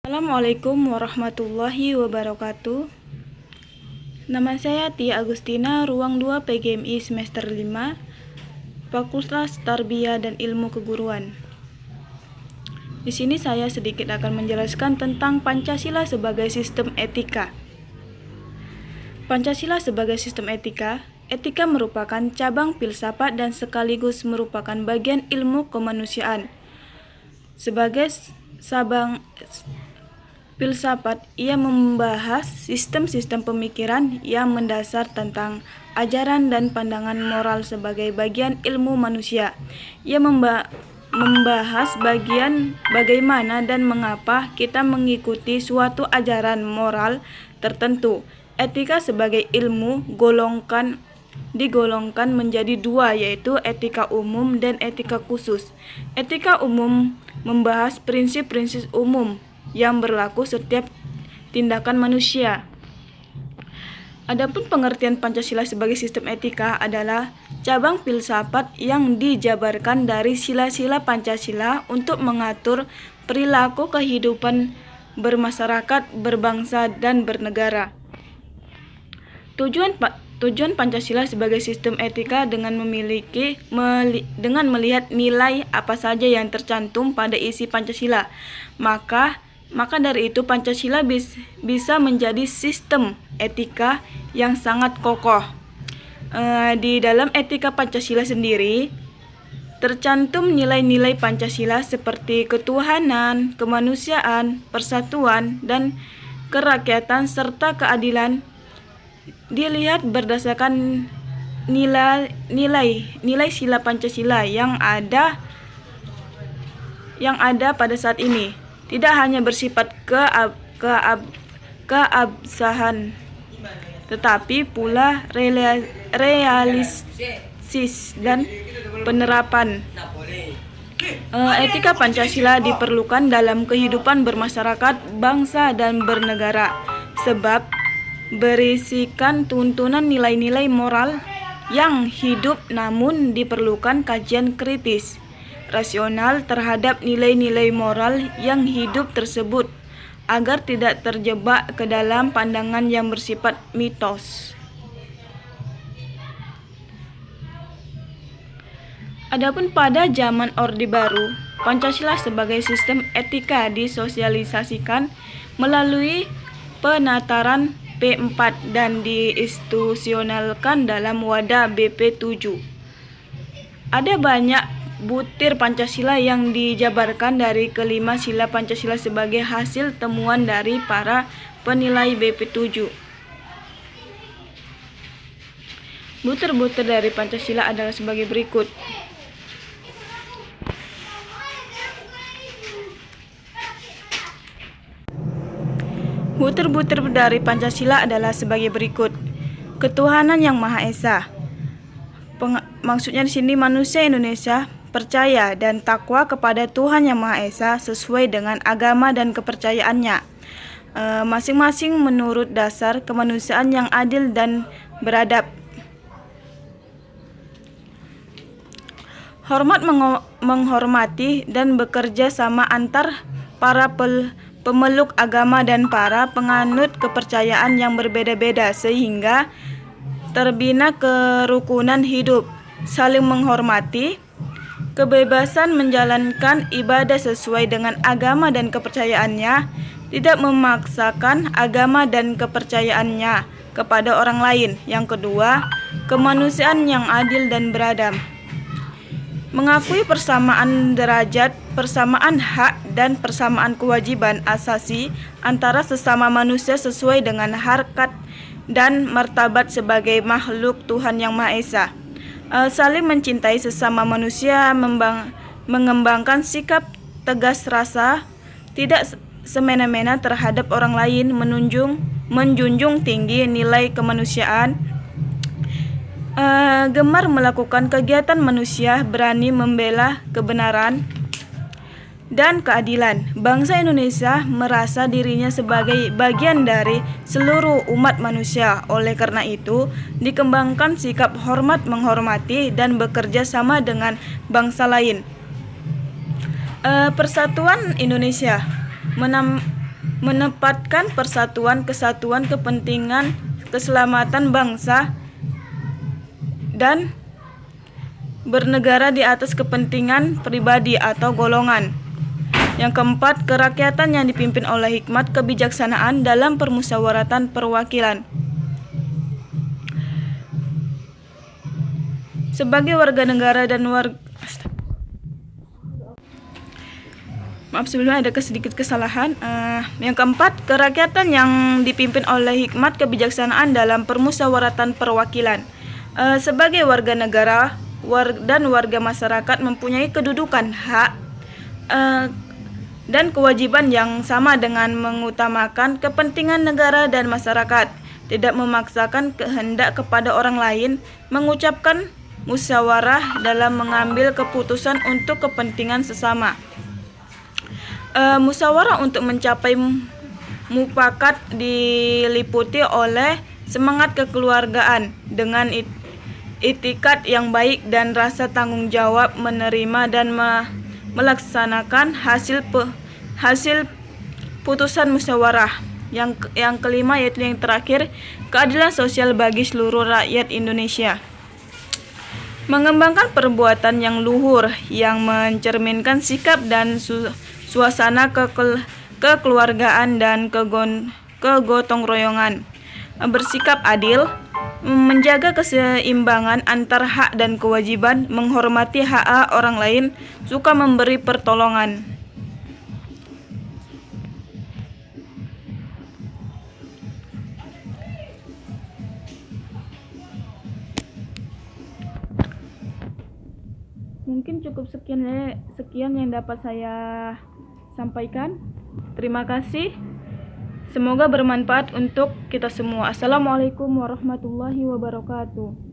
Assalamualaikum warahmatullahi wabarakatuh. Nama saya Tia Agustina, ruang 2 PGMI semester 5, Fakultas Tarbiyah dan Ilmu Keguruan. Di sini saya sedikit akan menjelaskan tentang Pancasila sebagai sistem etika. Pancasila sebagai sistem etika, etika merupakan cabang filsafat dan sekaligus merupakan bagian ilmu kemanusiaan. Sebagai sabang filsafat, ia membahas sistem-sistem pemikiran yang mendasar tentang ajaran dan pandangan moral sebagai bagian ilmu manusia. Ia membahas bagaimana dan mengapa kita mengikuti suatu ajaran moral tertentu. Etika sebagai ilmu digolongkan menjadi dua, yaitu etika umum dan etika khusus. Etika umum membahas prinsip-prinsip umum yang berlaku setiap tindakan manusia. Adapun pengertian Pancasila sebagai sistem etika adalah cabang filsafat yang dijabarkan dari sila-sila Pancasila untuk mengatur perilaku kehidupan bermasyarakat, berbangsa, dan bernegara. Tujuan Pancasila sebagai sistem etika dengan melihat nilai apa saja yang tercantum pada isi Pancasila. Maka dari itu Pancasila bisa menjadi sistem etika yang sangat kokoh. Di dalam etika Pancasila sendiri tercantum nilai-nilai Pancasila seperti ketuhanan, kemanusiaan, persatuan, dan kerakyatan serta keadilan. Dilihat berdasarkan nilai sila Pancasila yang ada pada saat ini. Tidak hanya bersifat keabsahan, tetapi pula realistis dan penerapan. Etika Pancasila diperlukan dalam kehidupan bermasyarakat, bangsa, dan bernegara, sebab berisikan tuntunan nilai-nilai moral yang hidup, namun diperlukan kajian kritis rasional terhadap nilai-nilai moral yang hidup tersebut agar tidak terjebak ke dalam pandangan yang bersifat mitos. Adapun pada zaman Orde Baru, Pancasila sebagai sistem etika disosialisasikan melalui penataran P4 dan diinstitusionalkan dalam wadah BP7. Ada banyak butir Pancasila yang dijabarkan dari kelima sila Pancasila sebagai hasil temuan dari para penilai BP7. Butir-butir dari Pancasila adalah sebagai berikut. Butir-butir dari Pancasila adalah sebagai berikut. Ketuhanan yang Maha Esa. Maksudnya di sini manusia Indonesia percaya dan takwa kepada Tuhan Yang Maha Esa sesuai dengan agama dan kepercayaannya, masing-masing menurut dasar kemanusiaan yang adil dan beradab. Menghormati dan bekerja sama antar para pemeluk agama dan para penganut kepercayaan yang berbeda-beda sehingga terbina kerukunan hidup, saling menghormati, kebebasan menjalankan ibadah sesuai dengan agama dan kepercayaannya, tidak memaksakan agama dan kepercayaannya kepada orang lain. Yang kedua, kemanusiaan yang adil dan beradab. Mengakui persamaan derajat, persamaan hak, dan persamaan kewajiban asasi antara sesama manusia sesuai dengan harkat dan martabat sebagai makhluk Tuhan Yang Maha Esa. Saling mencintai sesama manusia, mengembangkan sikap tegas rasa, tidak semena-mena terhadap orang lain, menjunjung tinggi nilai kemanusiaan, gemar melakukan kegiatan manusia, berani membela kebenaran dan keadilan. Bangsa Indonesia merasa dirinya sebagai bagian dari seluruh umat manusia. Oleh karena itu, dikembangkan sikap hormat menghormati dan bekerja sama dengan bangsa lain. Persatuan Indonesia menempatkan persatuan, kesatuan, kepentingan, keselamatan bangsa, dan bernegara di atas kepentingan pribadi atau golongan. Yang keempat, kerakyatan yang dipimpin oleh hikmat kebijaksanaan dalam permusyawaratan perwakilan. Sebagai warga negara dan sebelumnya ada sedikit kesalahan. Yang keempat, kerakyatan yang dipimpin oleh hikmat kebijaksanaan dalam permusyawaratan perwakilan. Sebagai warga negara dan warga masyarakat mempunyai kedudukan, hak, dan kewajiban yang sama dengan mengutamakan kepentingan negara dan masyarakat, tidak memaksakan kehendak kepada orang lain, mengucapkan musyawarah dalam mengambil keputusan untuk kepentingan sesama. Musyawarah untuk mencapai mufakat diliputi oleh semangat kekeluargaan dengan itikat yang baik dan rasa tanggung jawab menerima dan melaksanakan hasil putusan musyawarah. Yang kelima, yaitu yang terakhir, keadilan sosial bagi seluruh rakyat Indonesia. Mengembangkan perbuatan yang luhur yang mencerminkan sikap dan suasana kekeluargaan dan kegotong royongan. Bersikap adil, menjaga keseimbangan antar hak dan kewajiban, menghormati hak orang lain, suka memberi pertolongan. Mungkin cukup sekian yang dapat saya sampaikan. Terima kasih. Semoga bermanfaat untuk kita semua. Assalamualaikum warahmatullahi wabarakatuh.